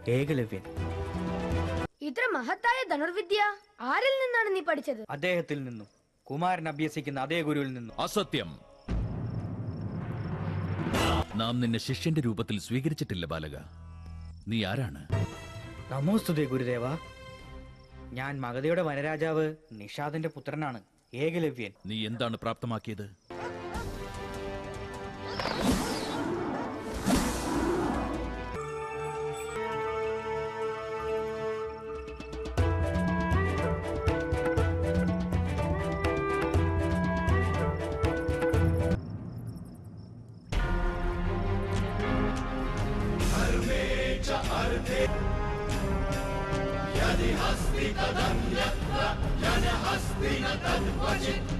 ഏകലവ്യൻ. ഇത്ര മഹത്തായ ധനുർവിദ്യ ആരിൽ നിന്നാണ് നീ പഠിച്ചത്? അദ്ദേഹത്തിൽ നിന്നും, കുമാരൻ അഭ്യസിക്കുന്ന അതേ ഗുരുവിൽ നിന്നും. അസത്യം. നാം നിന്നെ ശിഷ്യന്റെ രൂപത്തിൽ സ്വീകരിച്ചിട്ടില്ല ബാലക. നീ ആരാണ്? നമോസ്തുതേ ഗുരുദേവ. ഞാൻ മഗധയുടെ വനരാജാവ് നിഷാദിന്റെ പുത്രനാണ്, ഏകലവ്യൻ. നീ എന്താണ് പ്രാപ്തമാക്കിയത്? यदि हस्ति तदन्यत्र यन हस्ति न तद्वचित्